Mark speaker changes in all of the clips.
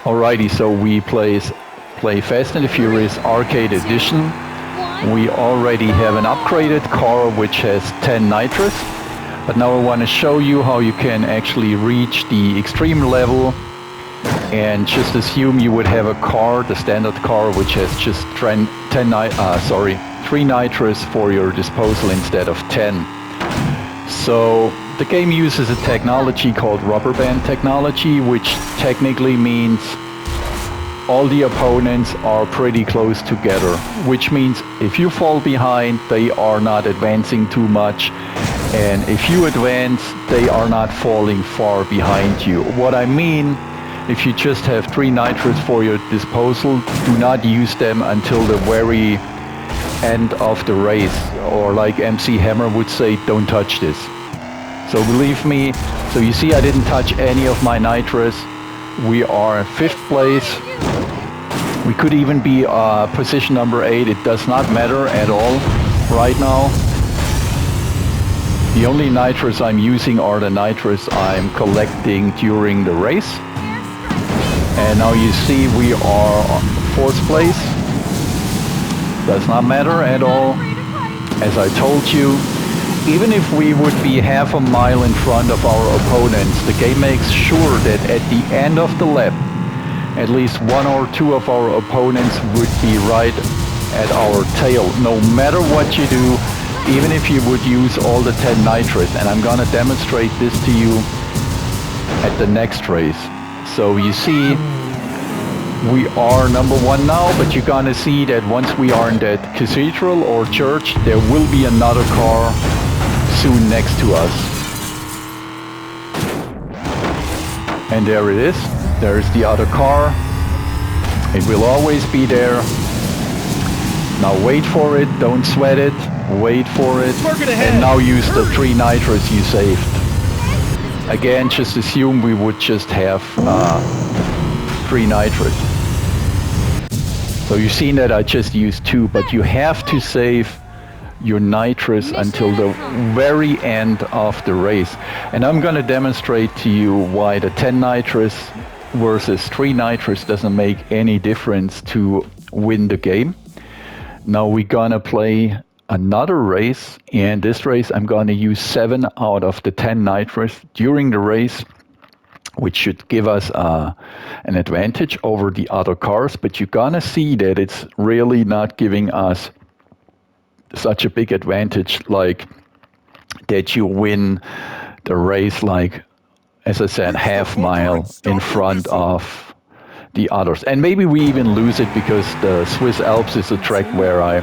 Speaker 1: Alrighty, so we play Fast and the Furious Arcade Edition. We already have an upgraded car which has 10 nitrous, but now I want to show you how you can actually reach the extreme level. And just assume you would have a car, the standard car, which has just 3 nitrous for your disposal instead of 10. So the game uses a technology called rubber band technology, which technically means all the opponents are pretty close together, which means if you fall behind, they are not advancing too much, and if you advance, they are not falling far behind you. What I mean, if you just have 3 nitrous for your disposal, do not use them until the very end of the race, or like MC Hammer would say, don't touch this. So believe me, so you see I didn't touch any of my nitrous. We are in 5th place. We could even be position number 8, it does not matter at all right now. The only nitrous I'm using are the nitrous I'm collecting during the race. And now you see we are 4th place. Does not matter at all. As I told you, even if we would be half a mile in front of our opponents, the game makes sure that at the end of the lap, at least 1 or 2 of our opponents would be right at our tail, no matter what you do, even if you would use all the 10 nitrous. And I'm gonna demonstrate this to you at the next race. So you see, we are number 1 now, but you're gonna see that once we are in that cathedral or church, there will be another car soon next to us. And there it is. There's the other car. It will always be there. Now wait for it, don't sweat it, wait for it, and now use the 3 nitrous you saved. Again, just assume we would just have 3 nitrous. So you've seen that I just used 2, but you have to save your nitrous until the very end of the race. And I'm going to demonstrate to you why the 10 nitrous versus 3 nitrous doesn't make any difference to win the game. Now we're going to play another race, and this race I'm going to use 7 out of the 10 nitrous during the race, which should give us an advantage over the other cars, but you're gonna see that it's really not giving us such a big advantage, like that you win the race, like, as I said, half mile in front of the others. And maybe we even lose it because the Swiss Alps is a track where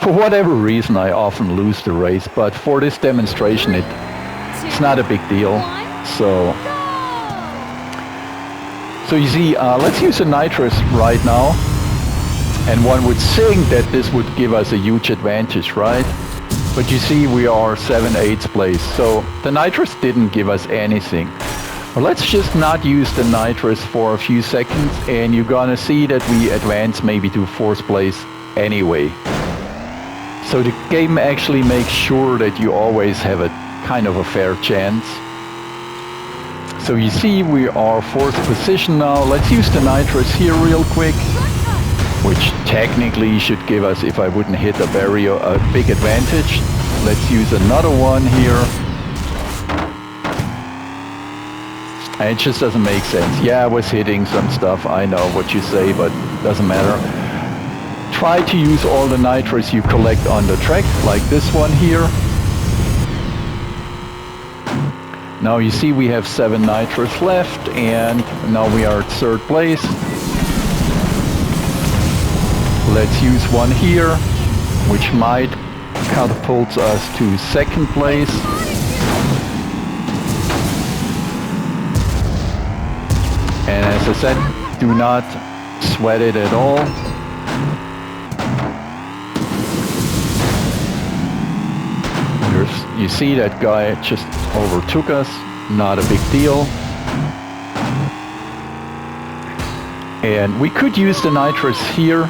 Speaker 1: for whatever reason, I often lose the race, but for this demonstration, it's not a big deal. So you see, let's use a nitrous right now. And one would think that this would give us a huge advantage, right? But you see, we are 7/8 place. So the nitrous didn't give us anything. Well, let's just not use the nitrous for a few seconds, and you're gonna see that we advance maybe to 4th place anyway. So the game actually makes sure that you always have a kind of a fair chance. So you see we are 4th position now. Let's use the nitrous here real quick, which technically should give us, if I wouldn't hit a barrier, a big advantage. Let's use another one here. And it just doesn't make sense. Yeah, I was hitting some stuff, I know what you say, but doesn't matter. Try to use all the nitrous you collect on the track, like this one here. Now you see we have 7 nitrous left, and now we are at 3rd place. Let's use one here, which might catapult us to 2nd place. And as I said, do not sweat it at all. You see that guy just overtook us, not a big deal. And we could use the nitrous here.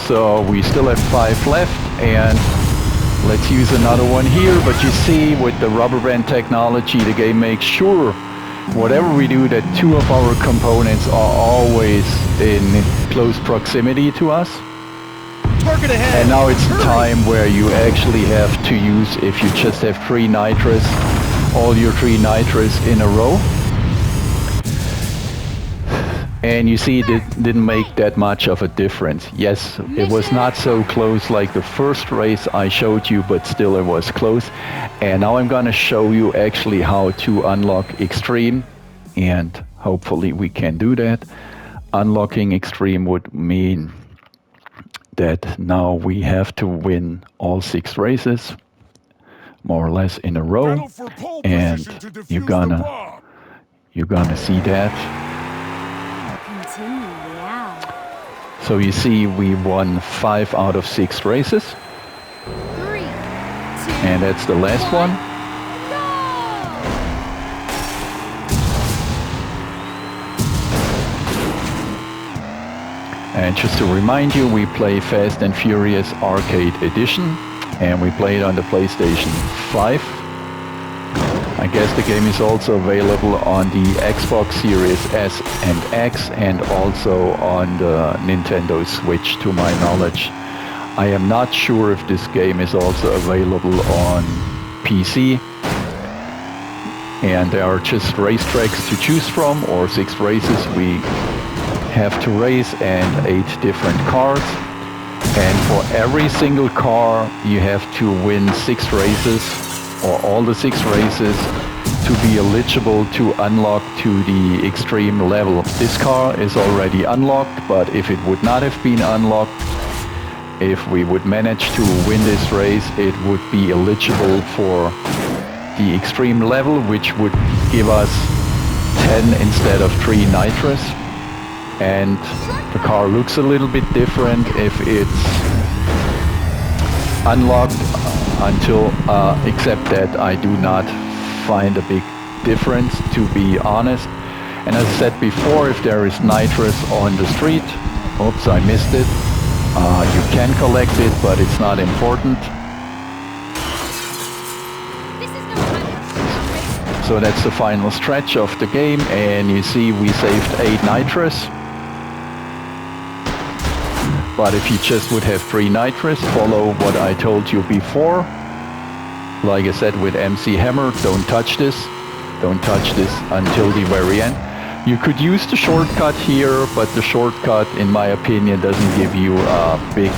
Speaker 1: So we still have 5 left, and Let's use another one here, but you see with the rubber band technology, the game makes sure whatever we do that two of our components are always in close proximity to us.
Speaker 2: Target ahead.
Speaker 1: And now it's the time where you actually have to use, if you just have 3 nitrous, all your 3 nitrous in a row. And you see it didn't make that much of a difference. Yes, it was not so close like the first race I showed you, but still it was close. And now I'm going to show you actually how to unlock Extreme, and hopefully we can do that. Unlocking Extreme would mean that now we have to win all 6 races, more or less in a row, and you're gonna see that. So you see we won 5 out of 6 races.
Speaker 3: 3, 2,
Speaker 1: and that's the last one. And just to remind you, we play Fast and Furious Arcade Edition, and we play it on the PlayStation 5. I guess the game is also available on the Xbox Series S and X, and also on the Nintendo Switch, to my knowledge. I am not sure if this game is also available on PC. And there are just racetracks to choose from, or 6 races we have to race, and 8 different cars. And for every single car you have to win 6 races, or all the 6 races, to be eligible to unlock to the extreme level. This car is already unlocked, but if it would not have been unlocked, if we would manage to win this race, it would be eligible for the extreme level, which would give us 10 instead of 3 nitrous. And the car looks a little bit different if it's unlocked until, except that I do not find a big difference, to be honest. And as I said before, if there is nitrous on the street, oops, I missed it, you can collect it, but it's not important. So that's the final stretch of the game, and you see we saved 8 nitrous. But if you just would have 3 nitrous, follow what I told you before. Like I said with MC Hammer, don't touch this. Don't touch this until the very end. You could use the shortcut here, but the shortcut, in my opinion, doesn't give you a big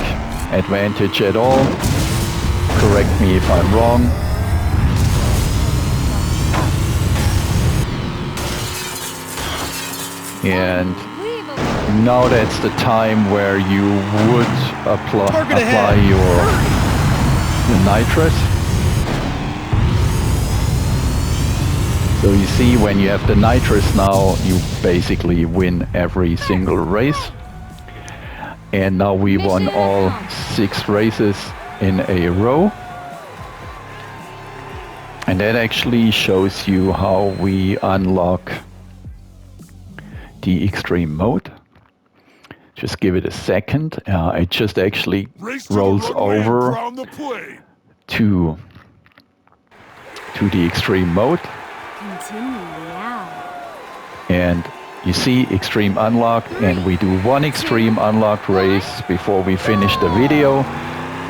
Speaker 1: advantage at all. Correct me if I'm wrong. And now that's the time where you would apply your nitrous. So you see, when you have the nitrous now, you basically win every single race. And now we won all 6 races in a row. And that actually shows you how we unlock the extreme mode. Just give it a second. It just actually rolls over to the extreme mode. And you see extreme unlocked, and we do 1 extreme unlocked race before we finish the video.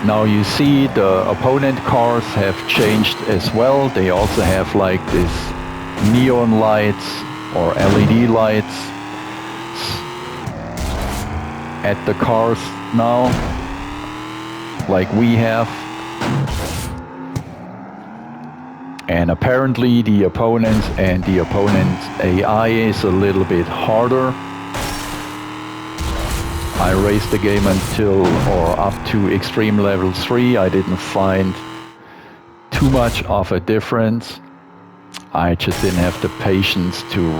Speaker 1: Now you see the opponent cars have changed as well. They also have like this neon lights or LED lights at the cars now, like we have. And apparently the opponents and the opponent's AI is a little bit harder. I raced the game until, or up to extreme level 3. I didn't find too much of a difference. I just didn't have the patience to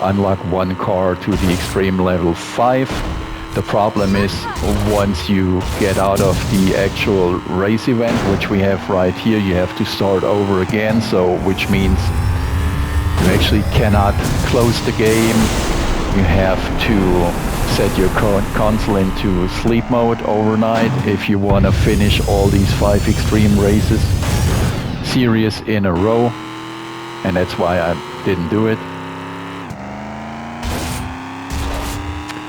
Speaker 1: unlock 1 car to the extreme level 5. The problem is, once you get out of the actual race event, which we have right here, you have to start over again, so which means you actually cannot close the game. You have to set your console into sleep mode overnight if you want to finish all these 5 extreme races series in a row, and that's why I didn't do it.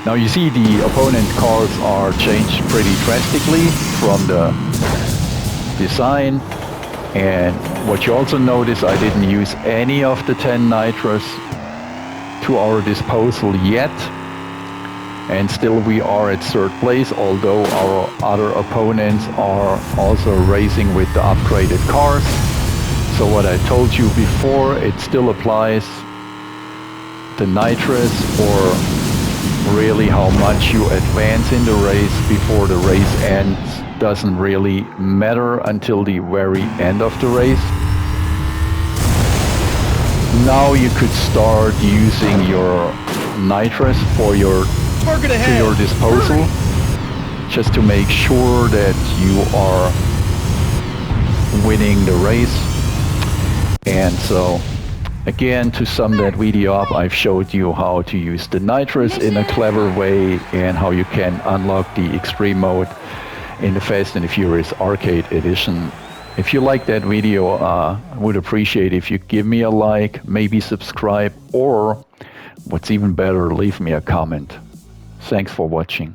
Speaker 1: Now you see the opponent cars are changed pretty drastically from the design, and what you also notice, I didn't use any of the 10 nitros to our disposal yet, and still we are at third place, although our other opponents are also racing with the upgraded cars. So what I told you before, it still applies. The nitros, or really how much you advance in the race before the race ends, doesn't really matter until the very end of the race. Now you could start using your nitros for your to your disposal, just to make sure that you are winning the race. And so again, to sum that video up, I've showed you how to use the nitros in a clever way and how you can unlock the extreme mode in the Fast and the Furious Arcade Edition. If you like that video, I would appreciate if you give me a like, maybe subscribe, or what's even better, leave me a comment. Thanks for watching.